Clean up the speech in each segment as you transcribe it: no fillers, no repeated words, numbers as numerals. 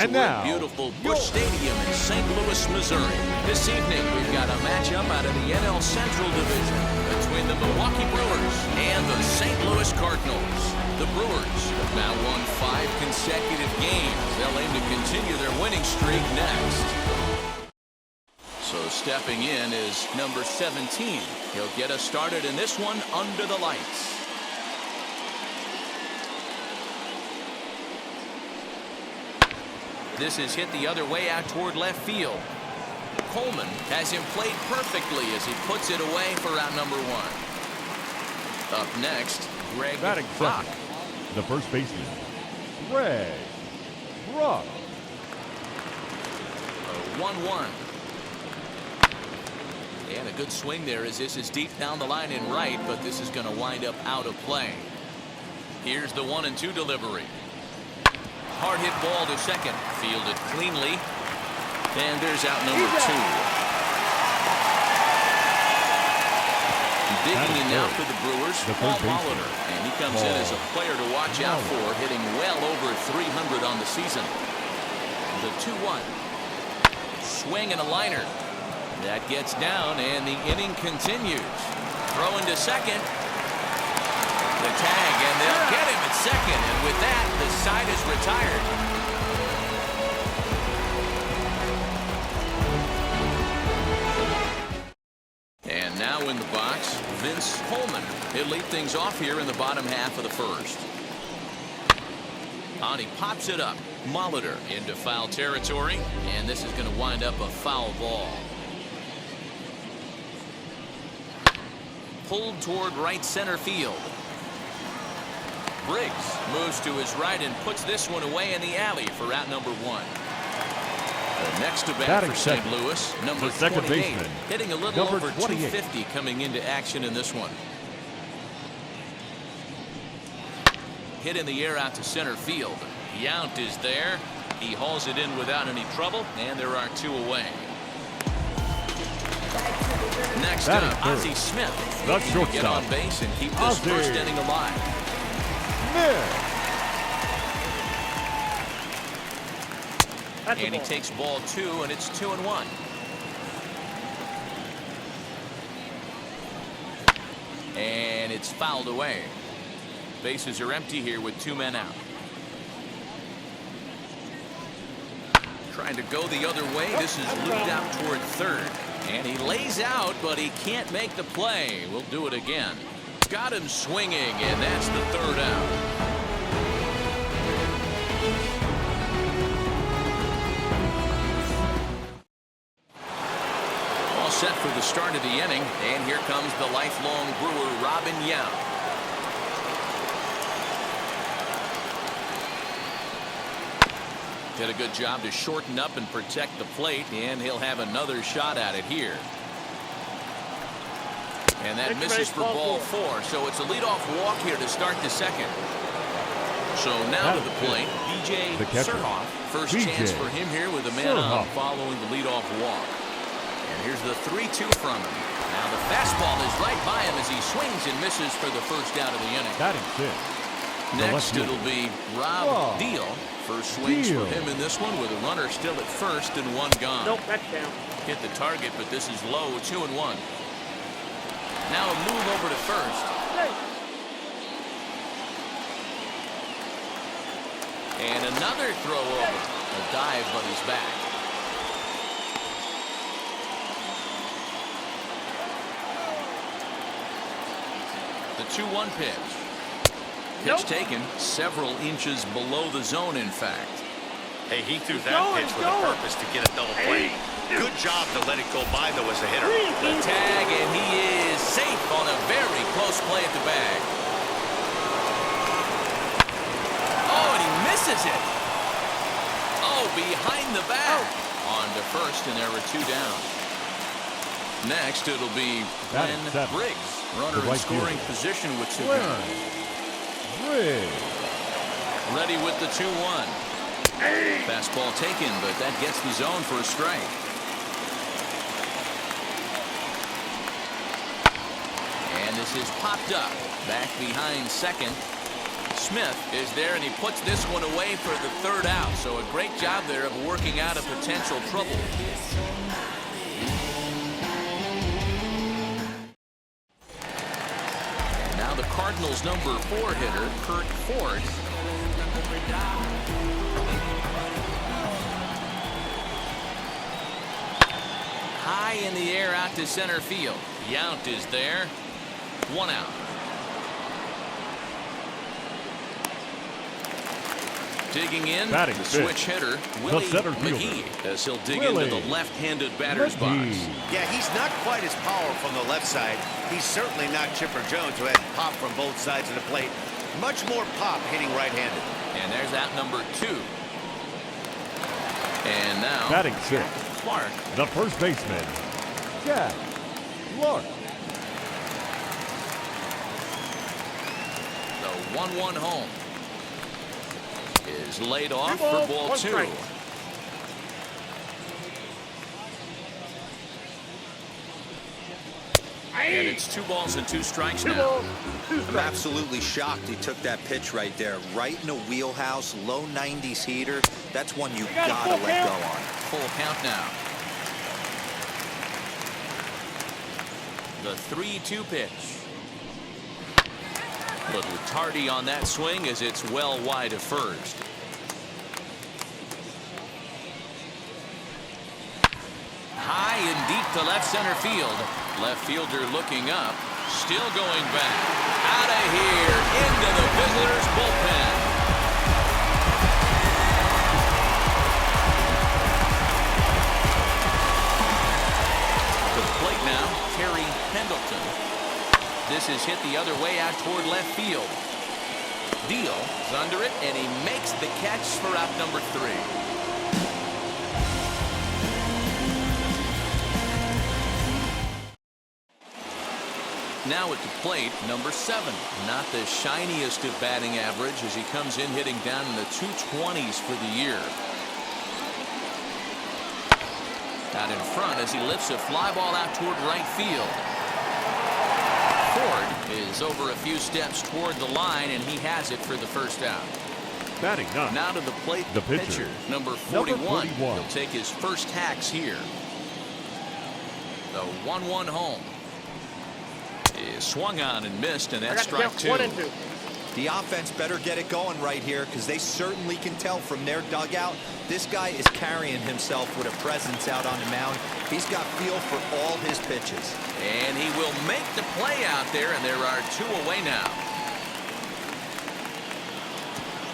And we're now, at beautiful Busch Stadium in St. Louis, Missouri. This evening, we've got a matchup out of the NL Central Division between the Milwaukee Brewers and the St. Louis Cardinals. The Brewers have now won 5 consecutive games. They'll aim to continue their winning streak next. So stepping in is number 17. He'll get us started in this one under the lights. This is hit the other way out toward left field. Coleman has him played perfectly as he puts it away for out number 1. Up next, Greg Brock. The first baseman, Greg Brock. 1-1. And a good swing there as this is deep down the line in right, but this is going to wind up out of play. Here's the 1-2 delivery. Hard hit ball to second. Fielded cleanly. And there's out number 2. Digging in now for the Brewers, Paul Molitor. And he comes in as a player to watch out for, hitting well over 300 on the season. The 2-1. Swing and a liner. That gets down, and the inning continues. Throwing to second. The tag, and they'll get him at second. And with that, the side is retired. And now in the box, Vince Coleman. He'll lead things off here in the bottom half of the first. And he pops it up. Molitor into foul territory, and this is going to wind up a foul ball. Pulled toward right center field. Briggs moves to his right and puts this one away in the alley for out number 1. The next to bat for St. Louis, number 28, hitting a little over 250 coming into action in this one. Hit in the air out to center field. Yount is there. He hauls it in without any trouble, and there are 2 away. Next up, Ozzie Smith. The get on base and keep this first inning alive. And he takes ball 2, and it's 2-1. And it's fouled away. Bases are empty here with 2 men out. Trying to go the other way. This is looped out toward third. And he lays out, but he can't make the play. We'll do it again. Got him swinging, and that's the 3rd out. All set for the start of the inning, and here comes the lifelong Brewer, Robin Yount. Did a good job to shorten up and protect the plate, and he'll have another shot at it here. And that misses for ball 4, so it's a leadoff walk here to start the second. So now to the plate, B.J. Surhoff. First chance for him here with a man on following the leadoff walk. And here's the 3-2 from him. Now the fastball is right by him as he swings and misses for the first out of the inning. Next, it'll be Rob Deal. First swings for him in this one with a runner still at first and 1 gone. Nope, that's down. Hit the target, but this is low, 2-1. Now a move over to first. And another throw over. A dive, but he's back. The 2-1 pitch. Pitch taken several inches below the zone, in fact. Hey, he threw that pitch with a purpose to get a double play. Good job to let it go by, though, as a hitter. The tag, and he is safe on a very close play at the bag. Oh, and he misses it. Oh, behind the back. On to first, and there are 2 down. Next, it'll be Glenn Briggs. Runner in scoring position with 2 guns. Ready with the 2-1. Fastball taken, but that gets the zone for a strike. And this is popped up. Back behind second. Smith is there, and he puts this one away for the third out. So a great job there of working out a potential trouble. And now the Cardinals' number 4 hitter, Kurt Ford. High in the air out to center field. Yount is there. 1 out. Digging in, Batting the fifth, switch hitter, Willie McGee, as he'll dig into the left-handed batter's box. Yeah, he's not quite as powerful from the left side. He's certainly not Chipper Jones, who has pop from both sides of the plate. Much more pop hitting right-handed. And there's out number 2. And now, batting sixth, Clark, the first baseman, Jack Clark. The 1-1 home is laid off for ball 2. And it's 2 balls and 2 strikes now. I'm absolutely shocked he took that pitch right there. Right in the wheelhouse, low 90s heater. That's one you gotta let go on. Full count now. The 3-2 pitch. A little tardy on that swing as it's well wide of first. High and deep to left center field. Left fielder looking up. Still going back. Out of here. Into the visitors' bullpen. To the plate now, Terry Pendleton. This is hit the other way out toward left field. Deal is under it, and he makes the catch for out number 3. Now at the plate, number 7. Not the shiniest of batting average as he comes in hitting down in the 220s for the year. Out in front as he lifts a fly ball out toward right field. Ford is over a few steps toward the line, and he has it for the first out. Batting 9. Now to the plate, the pitcher, number 41. He'll take his first hacks here. The 1-1 home is swung on and missed, and that's strike 2. The offense better get it going right here, because they certainly can tell from their dugout this guy is carrying himself with a presence out on the mound. He's got feel for all his pitches. And he will make the play out there, and there are 2 away now.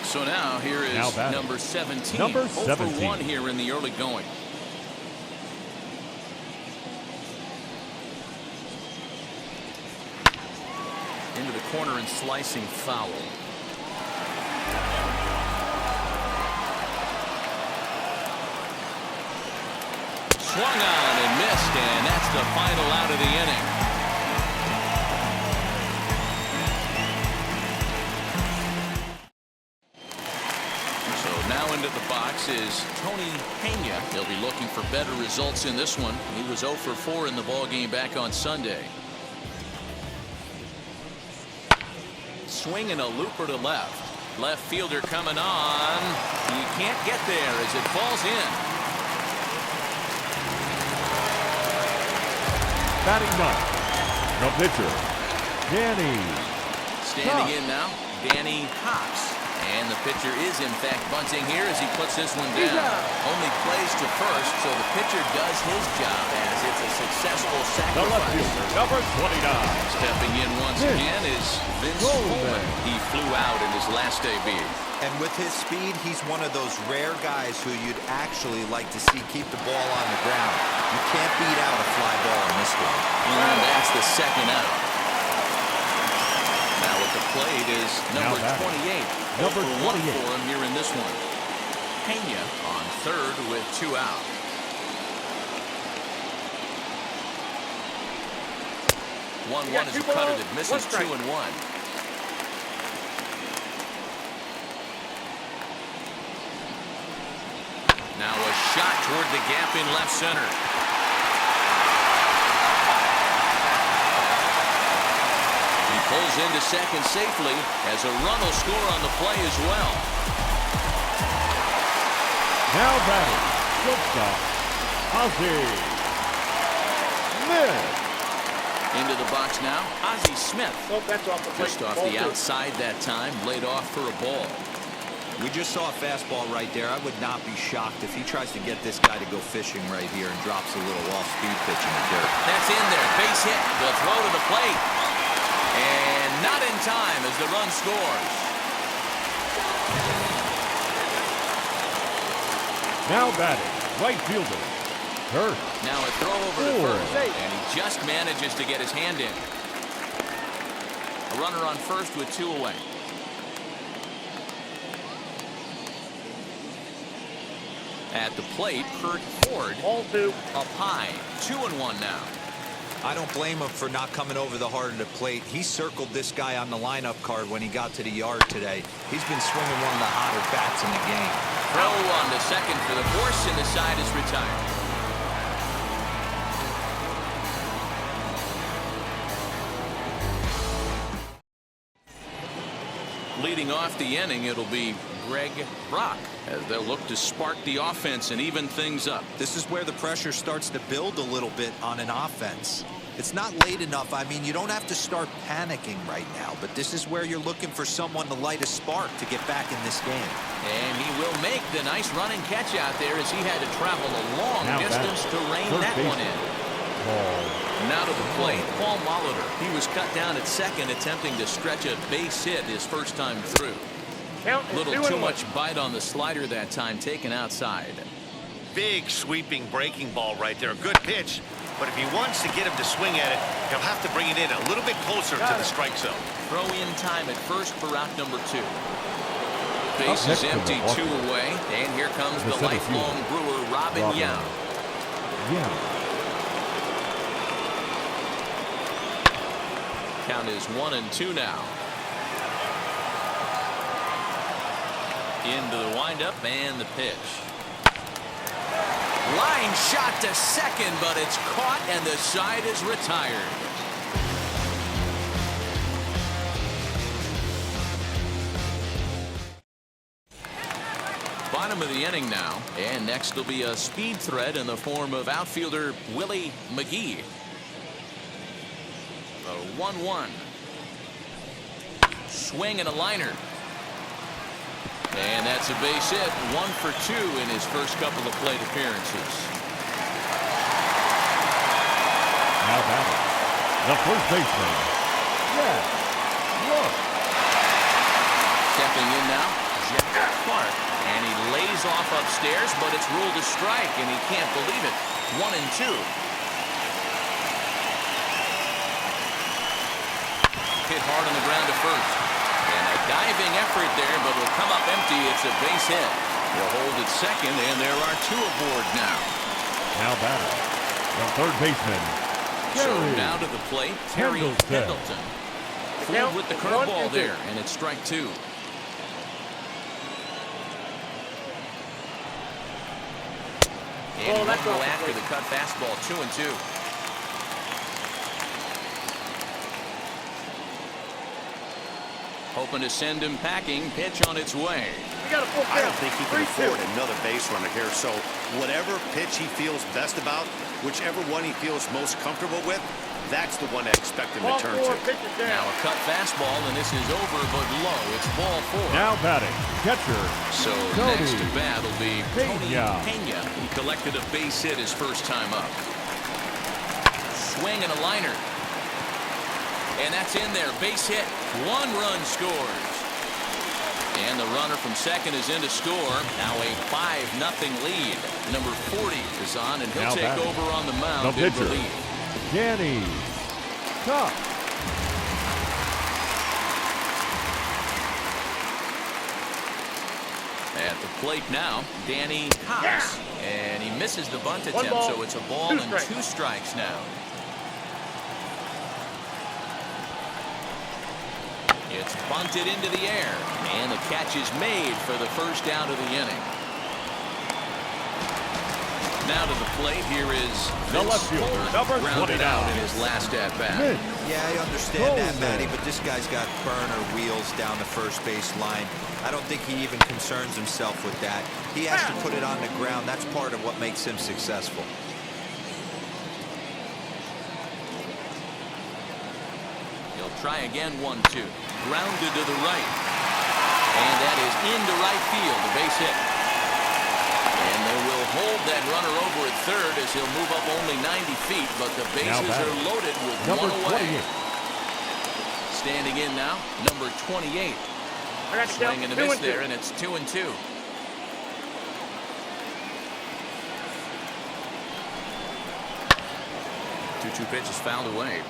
So now here is number 17. Number 0 17. for 1 here in the early going. Into the corner and slicing foul. Swung on and missed, and that's the final out of the inning. So now into the box is Tony Pena. He'll be looking for better results in this one. He was 0 for 4 in the ballgame back on Sunday. Swing and a looper to left. Left fielder coming on. He can't get there as it falls in. Batting 9. The pitcher, Danny. Standing in now, Danny Hops. And the pitcher is in fact bunting here as he puts this one down. Only plays to first, so the pitcher does his job as it's a successful The left sacrifice. fielder, number 29. Stepping in once again is Vince Coleman. He flew out in his last debut. And with his speed, he's one of those rare guys who you'd actually like to see keep the ball on the ground. You can't beat out a fly ball in this game. And that's the second out. Now at the plate is number 28. Number 28 for him here in this one. Pena on third with 2 out. One is a cutter that misses 2-1. Now a shot toward the gap in left center. Pulls into second safely as a run will score on the play as well. Now batting, shortstop, Ozzie Smith. Into the box now, Ozzie Smith. Nope, that's off the plate. Just off Ball the two. outside that time, laid off for a ball. We just saw a fastball right there. I would not be shocked if he tries to get this guy to go fishing right here and drops a little off-speed pitch in the dirt. That's in there, base hit. The throw to the plate. And not in time as the run scores. Now batting, right fielder, Hurst. Now a throw over to first, and he just manages to get his hand in. A runner on first with 2 away. At the plate, Kurt Ford Ball two. up high. 2-1 now. I don't blame him for not coming over the heart of the plate. He circled this guy on the lineup card when he got to the yard today. He's been swinging one of the hotter bats in the game. Throw on to second for the force, and the side is retired. Leading off the inning, it'll be Greg Brock as they'll look to spark the offense and even things up. This is where the pressure starts to build a little bit on an offense. It's not late enough. I mean, you don't have to start panicking right now, but this is where you're looking for someone to light a spark to get back in this game. And he will make the nice running catch out there as he had to travel a long Now distance to rein that one in. Now to the plate, Paul Molitor. He was cut down at second, attempting to stretch a base hit his first time through. Count is Little 2-1. too much bite on the slider that time, taken outside. Big sweeping breaking ball right there. A good pitch. But if he wants to get him to swing at it, he'll have to bring it in a little bit closer to the strike zone. Throw in time at first for out number 2. Base is empty, 2 away. And here comes the lifelong Brewer, Robin Yount. Count is 1-2 now. Into the windup and the pitch. Line shot to second, but it's caught and the side is retired. Bottom of the inning now, and next will be a speed threat in the form of outfielder Willie McGee. The 1-1. Swing and a liner. And that's a base hit, 1 for 2 in his first couple of plate appearances. Now batting, the first baseman, Jeff Clark. Stepping in now, Jeff Clark. And he lays off upstairs, but it's ruled a strike, and he can't believe it. 1-2. Hit hard on the ground to first. And a diving effort there, but will come up empty. It's a base hit. He'll hold at second, and there are 2 aboard now. Now batting, the third baseman, So Terry now to the plate, Terry Pendleton. Fooled with the curveball there, and it's strike 2. And he won't go after the cut fastball, 2-2. Hoping to send him packing. Pitch on its way. We got a full count. I don't think he can 3-2. afford another base runner here. So whatever pitch he feels best about, whichever one he feels most comfortable with, that's the one I expect him Ball to turn 4, to. pitch it down. Now a cut fastball, and this is over, but low. It's ball 4. Now batting, catcher, So Tony next to bat will be Tony Pena. Pena, who collected a base hit his first time up. Swing and a liner. And that's in there. Base hit. 1 run scores. And the runner from second is in to score. Now a 5-0 lead. Number 40 is on, and he'll Now take batting, over on the mound the in pitcher, relief. Danny Cox. At the plate now, Danny Cox. Yeah. And he misses the bunt 1 attempt, ball, so it's a ball 2 and strikes. 2 strikes now. It's bunted into the air, and the catch is made for the first out of the inning. Now to the plate, here is The Vince left fielder, Coleman, number grounded 29. out in his last at-bat. Yeah, I understand that, Matty, but this guy's got burner wheels down the first base line. I don't think he even concerns himself with that. He has to put it on the ground. That's part of what makes him successful. He'll try again, 1-2. Grounded to the right. And that is into right field, a base hit. And they will hold that runner over at third as he'll move up only 90 feet, but the bases are loaded with number one away. 28. Standing in now, number 28. I got Swing and a miss there, 2-2. and it's 2-2. Two pitches fouled away.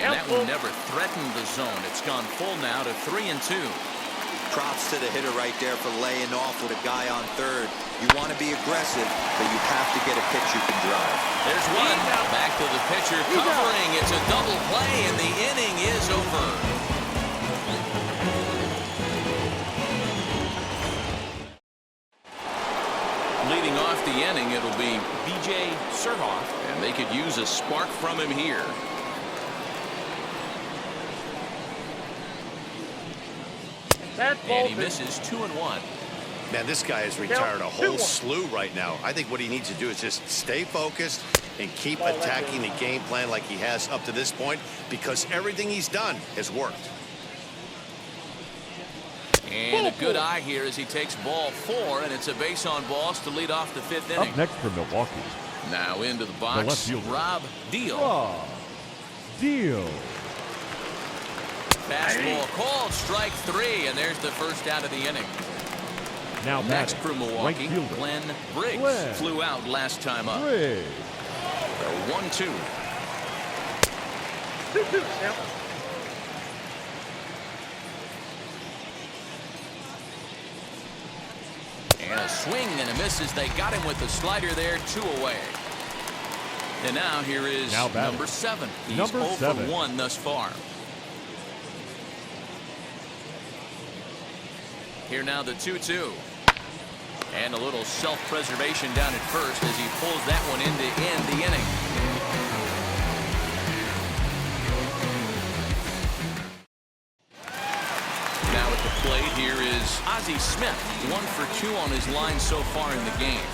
And that one never threatened the zone. It's gone full now to 3-2. Props to the hitter right there for laying off with a guy on third. You want to be aggressive, but you have to get a pitch you can drive. There's one. Back to the pitcher covering. It's a double play, and the inning is over. Leading off the inning, it'll be B.J. Surhoff, and they could use a spark from him here. And he misses 2-1. Man, this guy has retired a whole slew right now. I think what he needs to do is just stay focused and keep attacking the game plan like he has up to this point, because everything he's done has worked. And a good eye here as he takes ball 4, and it's a base on balls to lead off the 5th inning. Up next for Milwaukee. Now into the The box, left fielder. Rob Deal. Rob Deal. Fastball called, strike 3, and there's the first out of the inning. Now Next batting, for Milwaukee, right fielder. Glenn Briggs. Glenn Flew out last time up. Briggs. 1-2. 2-2 now. And a swing and a miss as they got him with the slider there, 2 away. And now here is Now batting. number 7. He's Number 0 7. for 1 thus far. Here now the 2-2. And a little self-preservation down at first as he pulls that one in to end the inning. Now at the plate, here is Ozzie Smith. 1 for 2 on his line so far in the game.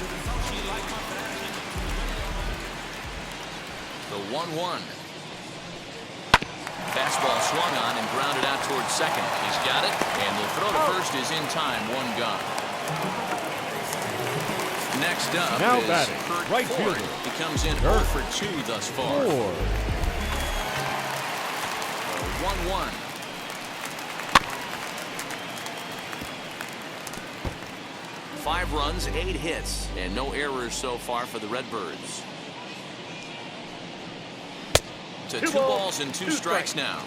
The 1-1. Fastball swung on and grounded out towards second. He's got it, and the throw to first is in time. 1 gone. Next up Now is batting, Kurt right Ford. fielder. He comes in Kurt 0 for 2 thus far. 1-1. Five runs, 8 hits, and no errors so far for the Redbirds. To 2 balls and 2 strikes now.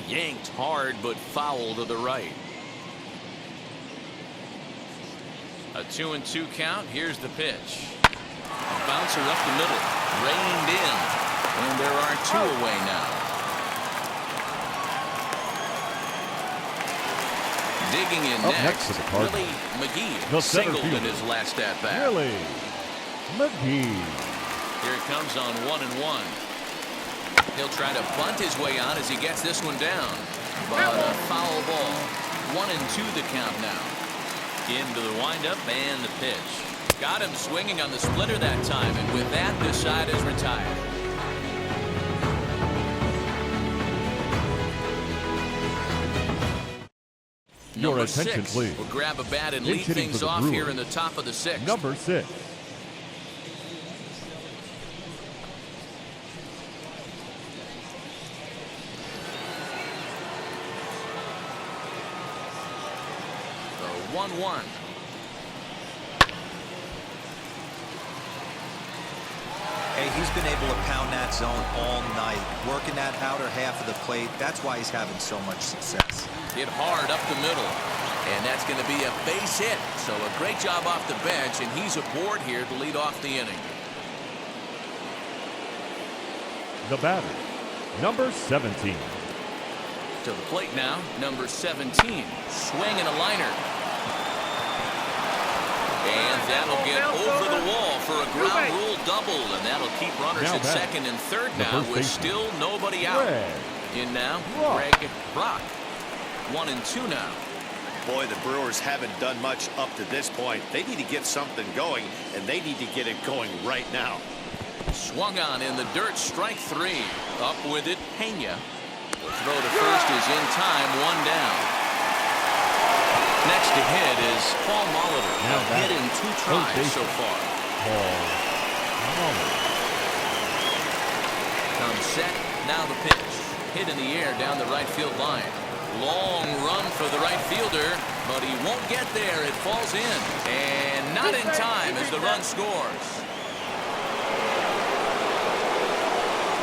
Yanked hard, but foul to the right. A 2-2 count. Here's the pitch. A bouncer up the middle, reined in, and there are 2 away now. Digging in Up next to the Cardinals, Willie McGee the center singled in fielder. his last at bat. Willie McGee. Here it comes on 1-1. He'll try to bunt his way on as he gets this one down, but a foul ball. 1-2 the count now. Into the windup and the pitch. Got him swinging on the splitter that time, and with that, this side is retired. Your Number attention, 6 please. will grab a bat and Pinch lead hitting things for the off here Brewers. in the top of the 6th. Number 6. The 1-1. Hey, he's been able to pound that zone all night, working that outer half of the plate. That's why he's having so much success. Hit hard up the middle, and that's going to be a base hit. So a great job off the bench, and he's aboard here to lead off the inning. The batter, number 17. To the plate now, number 17. Swing and a liner. And that'll get over the wall for a ground rule double, and that'll keep runners at second and third now with still nobody out. In now, Greg Brock. 1-2 now. Boy, the Brewers haven't done much up to this point. They need to get something going, and they need to get it going right now. Swung on in the dirt, strike 3. Up with it, Pena. The throw to first is in time, 1 down. Next to hit is Paul Molitor. Now hit in 2 tries so far. Paul Molitor. Comes set, now the pitch. Hit in the air down the right field line. Long run for the right fielder, but he won't get there. It falls in, and not in time as the run scores.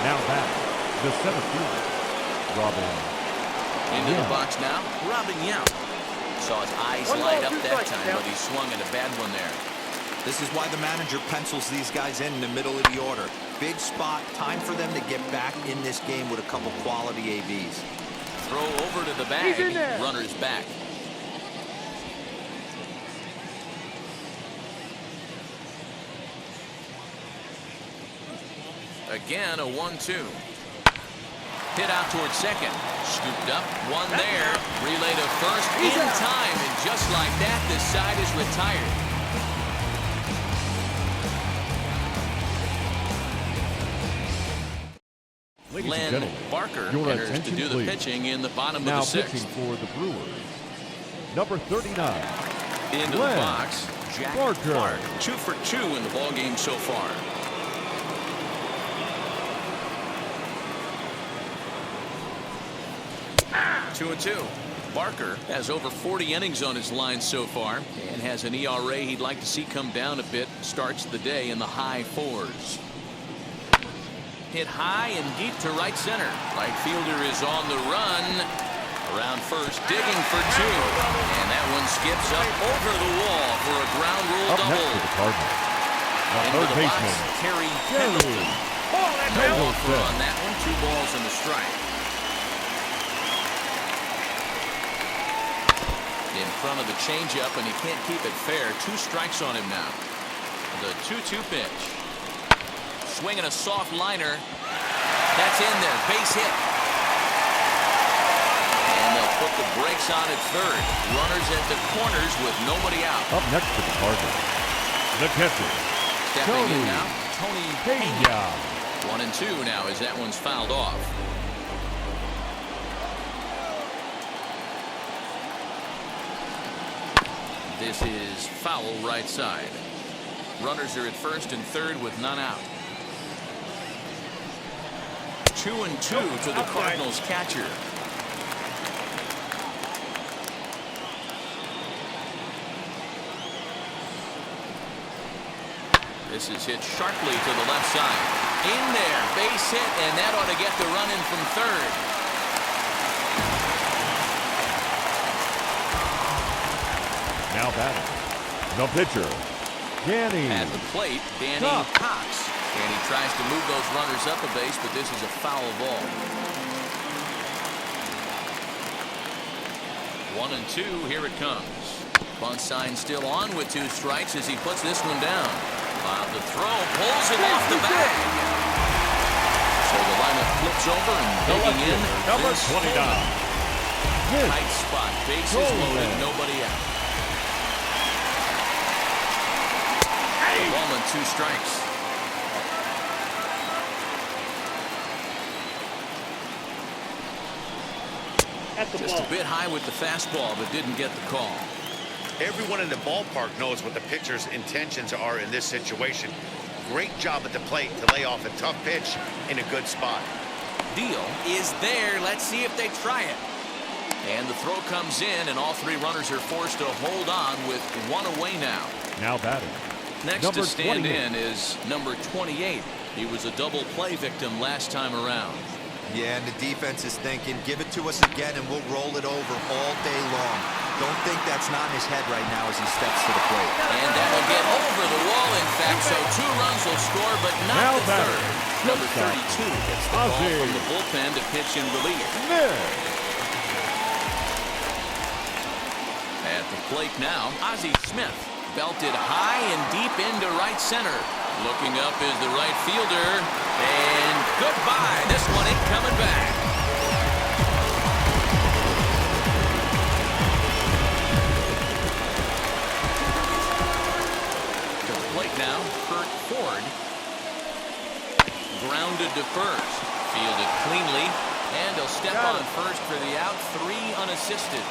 Now back, the center fielder, Robin. Into the box now, Robin Yount. Saw his eyes light up that time, but he swung at a bad one there. This is why the manager pencils these guys in the middle of the order. Big spot, time for them to get back in this game with a couple quality ABs. Throw over to the bag, runners back. Again, a 1-2. Hit out towards second. Scooped up, one there. Relay to first in time, and just like that, this side is retired. Len Barker enters to do the pitching in the bottom of the 6th. Now pitching for the Brewers, number 39. Into the box, Jack Clark. 2 for 2 in the ballgame so far. Two and 2. Barker has over 40 innings on his line so far and has an ERA he'd like to see come down a bit. Starts the day in the high 4s. Hit high and deep to right center. Right fielder is on the run. Around first, digging for 2. And that one skips up over the wall for a ground rule double. Next to the Cardinals, Into the box, Terry Pendleton. No offer on that one. 2 balls and a strike. In front of the changeup, and he can't keep it fair. 2 strikes on him now. The 2-2 pitch. Swinging a soft liner. That's in there. Base hit. And they'll put the brakes on at third. Runners at the corners with nobody out. Up next to the Cardinals, the catcher, Stepping in now, Tony Pena. 1-2 now as that one's fouled off. This is foul right side. Runners are at first and third with none out. 2-2 to the Cardinals catcher. This is hit sharply to the left side. In there, base hit, and that ought to get the run in from third. Now batting, the pitcher, Danny. At the plate, Danny Cox. And he tries to move those runners up a base, but this is a foul ball. 1-2, here it comes. Bunt sign still on with 2 strikes as he puts this one down. The throw pulls him off the bag. So the lineup flips over and digging in. Number 29. Tight spot, bases loaded, nobody out. Ball and 2 strikes. Just a bit high with the fastball, but didn't get the call. Everyone in the ballpark knows what the pitcher's intentions are in this situation. Great job at the plate to lay off a tough pitch in a good spot. Deal is there. Let's see if they try it. And the throw comes in, and all 3 runners are forced to hold on with 1 away now. Now batting, Next number to stand 28. in is number 28. He was a double play victim last time around. Yeah, and the defense is thinking, give it to us again and we'll roll it over all day long. Don't think that's not in his head right now as he steps to the plate. And that'll get over the wall, in fact, so 2 runs will score, but not Now the batting, third. Number 32 gets the ball Ozzie. from the bullpen to pitch in relief. At the plate now, Ozzie Smith belted high and deep into right center. Looking up is the right fielder, and goodbye. This one ain't coming back. To the plate now, Kurt Ford. Grounded to first. Fielded cleanly, and he'll step on first for the out. 3 unassisted.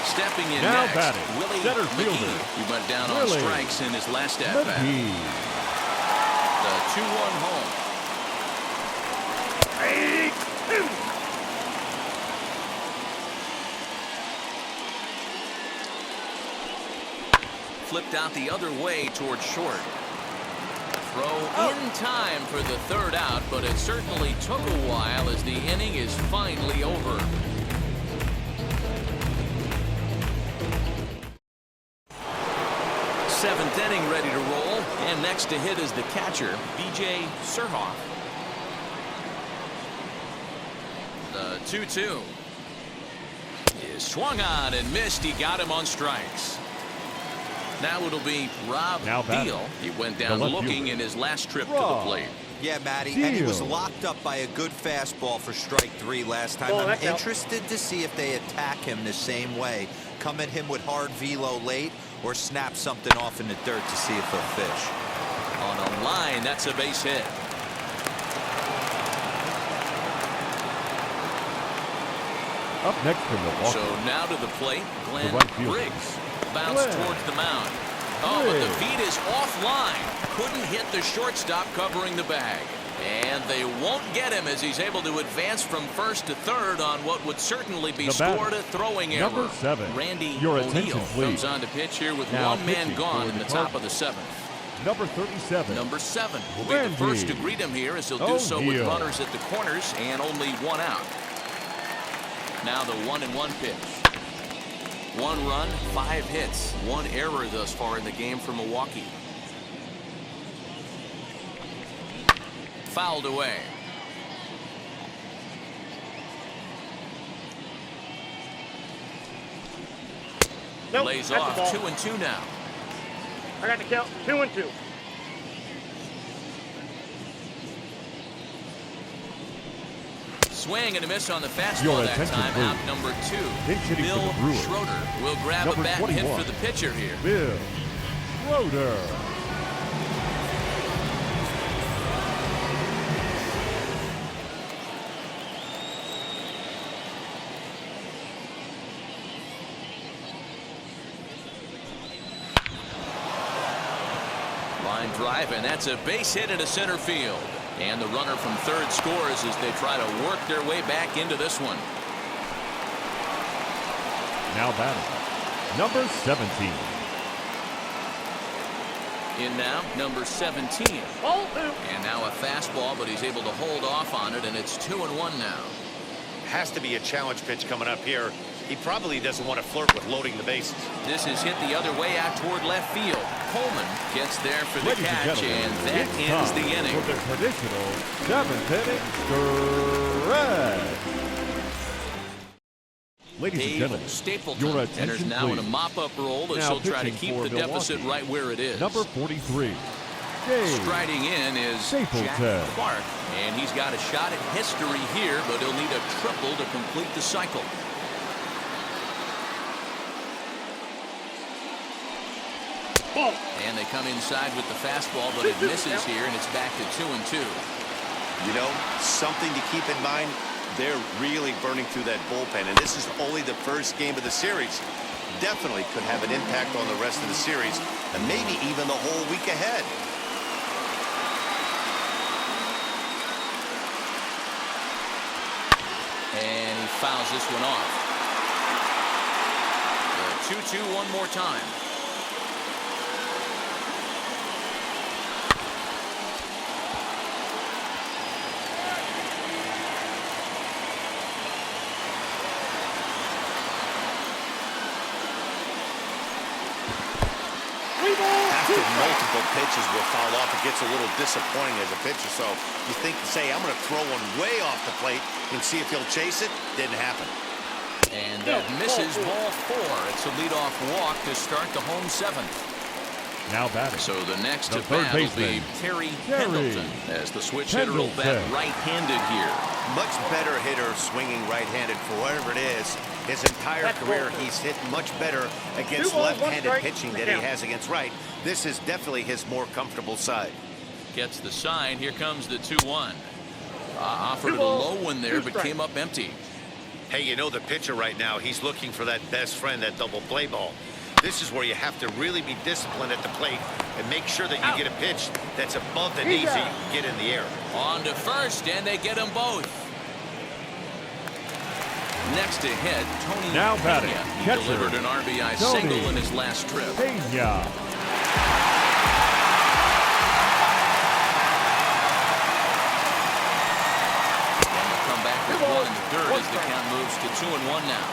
Stepping in now next, batting, Willie center McGee. fielder, He went down on Willie strikes in his last at-bat. The 2-1 home. Flipped out the other way towards short. Throw in time for the 3rd out, but it certainly took a while as the inning is finally over. Seventh inning ready to roll, and next to hit is the catcher, B.J. Surhoff. The 2-2 is swung on and missed. He got him on strikes. Now it'll be Rob Deal. He went down looking in his last trip to the plate. Yeah, Matty, and he was locked up by a good fastball for strike 3 last time. I'm interested to see if they attack him the same way. Come at him with hard velo late or snap something off in the dirt to see if he'll fish. On a line, that's a base hit. Up next from Milwaukee. So now to the plate, Glenn Briggs. Bounce towards the mound. Oh, but the feed is offline. Couldn't hit the shortstop covering the bag. And they won't get him as he's able to advance from first to third on what would certainly be scored a throwing error. Number 7. Randy Your O'Neill attention, please. comes on to pitch here with Now 1 man gone in the top of the 7th. Number 37. Number 7 will be the first to greet him here as he'll do so with O'Neill. runners at the corners and only 1 out. Now the 1-1 pitch. 1 run, 5 hits, 1 error thus far in the game for Milwaukee. Fouled away. Nope, Lays that's off the ball. 2-2 now. I got the count 2-2. Swing and a miss on the Your fastball that attention, time. please. Out number 2. Pinch hitting for Bill the Brewers. Schroeder will grab Number a bat hit 21. for the pitcher here. Bill Schroeder. Line drive, and that's a base hit into center field. And the runner from third scores as they try to work their way back into this one. Now batting. Number 17. In now, number 17. And now a fastball, but he's able to hold off on it, and it's 2-1 now. Has to be a challenge pitch coming up here. He probably doesn't want to flirt with loading the bases. This is hit the other way out toward left field. Coleman gets there for the Ladies and catch, gentlemen, and that it's ends time the inning. for the traditional 7th inning stretch. Ladies and Dave gentlemen, Stapleton your enters attention, now in a please. mop-up role as Now he'll try to pitching keep for the deficit Milwaukee. right where it is. Number 43. Dave Striding in is Stapleton. Jack Clark, and he's got a shot at history here, but he'll need a triple to complete the cycle. And they come inside with the fastball, but it misses here, and it's back to 2-2. You know, something to keep in mind, they're really burning through that bullpen, and this is only the first game of the series. Definitely could have an impact on the rest of the series, and maybe even the whole week ahead. And he fouls this one off. The 2-2 one more time. multiple pitches will foul off. It gets a little disappointing as a pitcher. So you think, say, I'm going to throw one way off the plate and see if he'll chase it. Didn't happen. And that misses ball 4. It's a leadoff walk to start the home 7th. Now batting. So the next to third bat will be baseman, Terry Pendleton, as the switch hitter will bat right-handed here. Much better hitter swinging right-handed for whatever it is. His entire career, he's hit much better against left-handed pitching than he has against right. This is definitely his more comfortable side. Gets the sign. Here comes the 2-1. Offered a low one there, but came up empty. Hey, you know the pitcher right now, he's looking for that best friend, that double play ball. This is where you have to really be disciplined at the plate and make sure that you get a pitch that's above the knees that you can get in the air. On to first, and they get them both. Next to hit, Tony now batting. He Catcher, delivered an RBI single in his last trip. Pena. And they'll come back with 1 in the 3rd as the count moves to 2-1 now.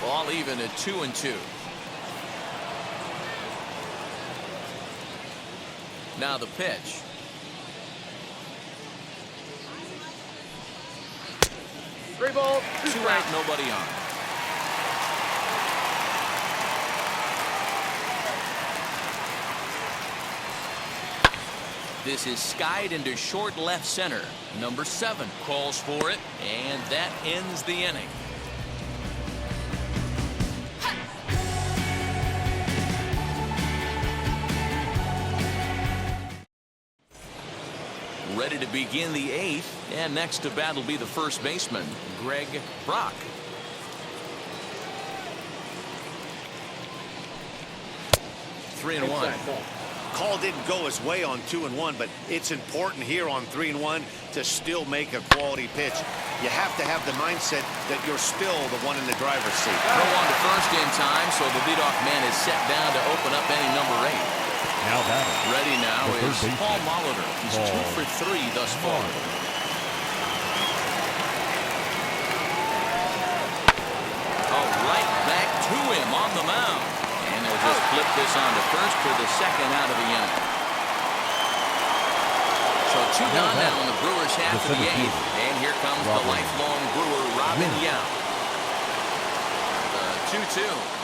Ball even at 2-2. Now the pitch. Three balls, 2 out, nobody on. This is skied into short left center. Number 7 calls for it, and that ends the inning. Ready to begin the 8th, and next to bat will be the first baseman, Greg Brock. Three and one. Call didn't go his way on 2-1, but it's important here on 3-1 to still make a quality pitch. You have to have the mindset that you're still the one in the driver's seat. Throw on to first in time, so the leadoff man is set down to open up inning number 8. Now batting. Ready now is Paul Molitor. He's 2 for 3 thus far. Oh, right back to him on the mound. And they'll just flip this on to first for the 2nd out of the inning. So 2 down now in the Brewers half of the 8th. And here comes the lifelong Brewer, Robin Yount. The 2-2.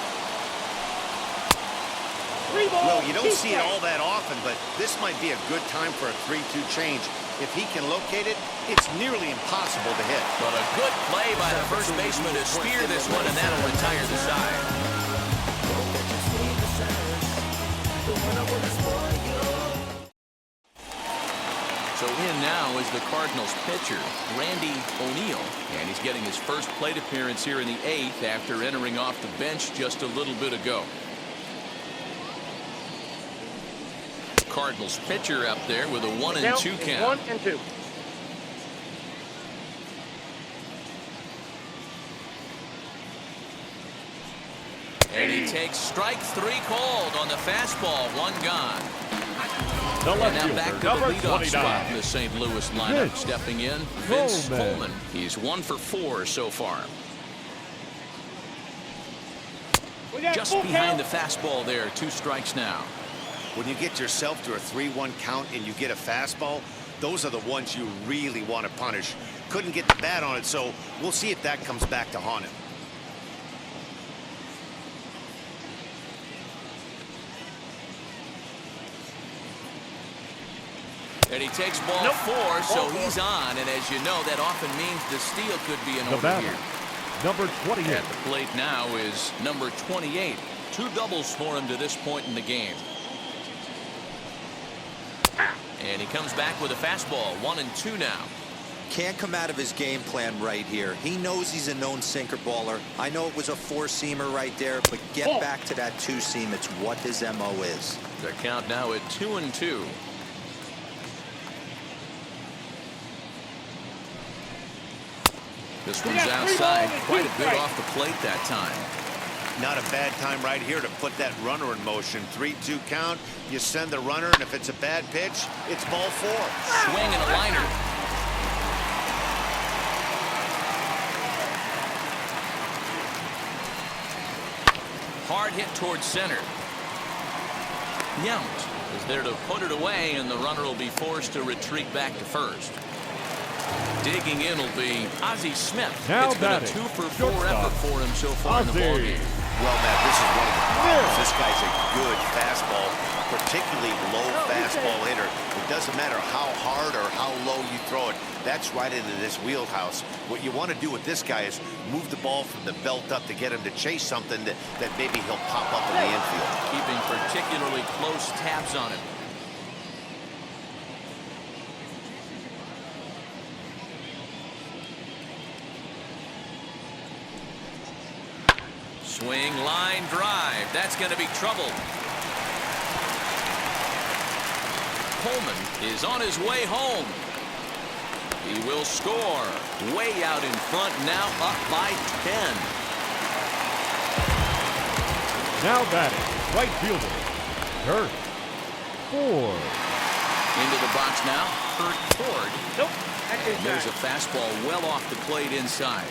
Well, you don't see it all that often, but this might be a good time for a 3-2 change. If he can locate it, it's nearly impossible to hit. But a good play by the first baseman to steer this one, and that'll retire the side. So in now is the Cardinals pitcher, Randy O'Neal, and he's getting his first plate appearance here in the 8th after entering off the bench just a little bit ago. Cardinals pitcher up there with a 1-2 count. 1-2. And he takes strike 3 called on the fastball. 1 gone. The left and now back to the number leadoff 29. spot in the St. Louis lineup. Stepping in, Vince Coleman. He's 1 for 4 so far. Just behind the fastball there. 2 strikes now. When you get yourself to a 3-1 count and you get a fastball, those are the ones you really want to punish. Couldn't get the bat on it, so we'll see if that comes back to haunt him. And he takes ball 4, so he's on. And as you know, that often means the steal could be in order here. Number 28. At the plate now is number 28. 2 doubles for him to this point in the game. And he comes back with a fastball. 1-2 now. Can't come out of his game plan right here. He knows he's a known sinker baller. I know it was a 4-seamer right there, but get back to that 2-seam. It's what his MO is. The count now at 2-2. This one's outside, quite a bit off the plate that time. Not a bad time right here to put that runner in motion. 3-2 count. You send the runner, and if it's a bad pitch, it's ball 4. Swing and a liner. Hard hit towards center. Yount is there to put it away, and the runner will be forced to retreat back to first. Digging in will be Ozzie Smith. Now it's been a batting, 2-for-4 effort for him so far in the ballgame. Well, Matt, this is one of the problems. This guy's a good fastball, particularly low fastball hitter. It doesn't matter how hard or how low you throw it. That's right into this wheelhouse. What you want to do with this guy is move the ball from the belt up to get him to chase something that maybe he'll pop up in the infield. Keeping particularly close tabs on him. Swing, line, drive. That's going to be trouble. Coleman is on his way home. He will score. Way out in front, now up by 10. Now batting, right fielder, Kurt Ford. Into the box now, Kurt Ford. Nope. And there's a fastball well off the plate inside.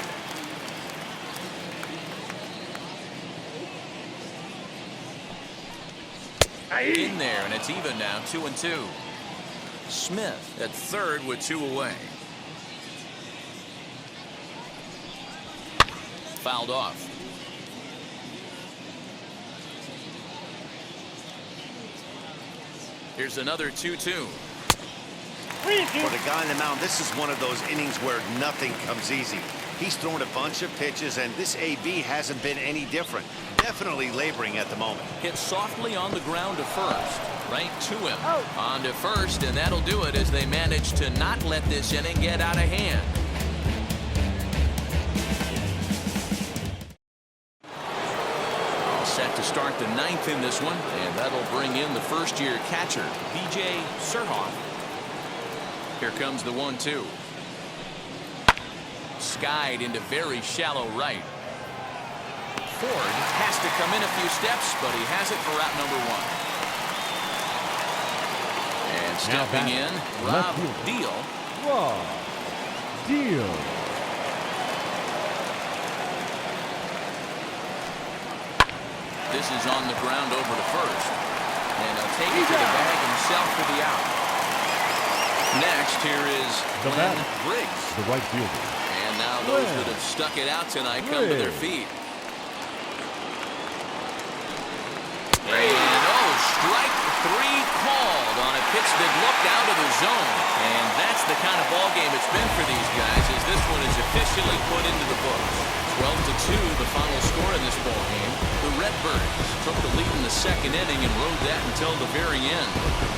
In there, and it's even now, 2-2. Smith at third with 2 away. Fouled off. Here's another 2-2. For the guy on the mound, this is one of those innings where nothing comes easy. He's thrown a bunch of pitches, and this AB hasn't been any different. Definitely laboring at the moment. Hit softly on the ground to first. Right to him. On to first, and that'll do it as they manage to not let this inning get out of hand. All set to start the 9th in this one, and that'll bring in the first-year catcher, B.J. Surhoff. Here comes the 1-2. Skied into very shallow right. Ford has to come in a few steps, but he has it for route number 1. And stepping in, Rob Deal. Rob Deal. This is on the ground over to first. And he'll take it to the bag himself for the out. Next, here is Glenn Briggs. The right fielder. And now those that have stuck it out tonight come to their feet. And strike 3 called on a pitch that looked out of the zone. And that's the kind of ball game it's been for these guys, as this one is officially put into the books. 12-2, the final score in this ball game. The Redbirds took the lead in the 2nd inning and rode that until the very end.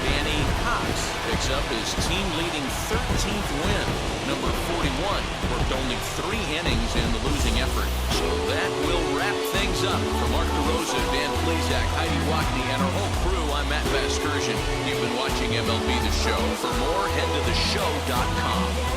Danny Cox picks up his team-leading 13th win. Number 41 worked only 3 innings in the losing effort. So that will wrap things up. For Mark DeRosa, Dan Plesac, Heidi Wackney, and our whole crew, I'm Matt Vasgersian. You've been watching MLB The Show. For more, head to TheShow.com.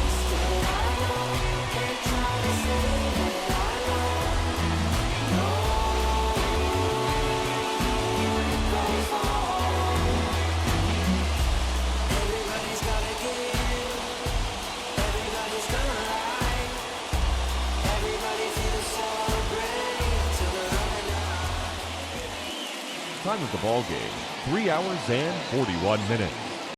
Time of the ball game, 3 hours and 41 minutes.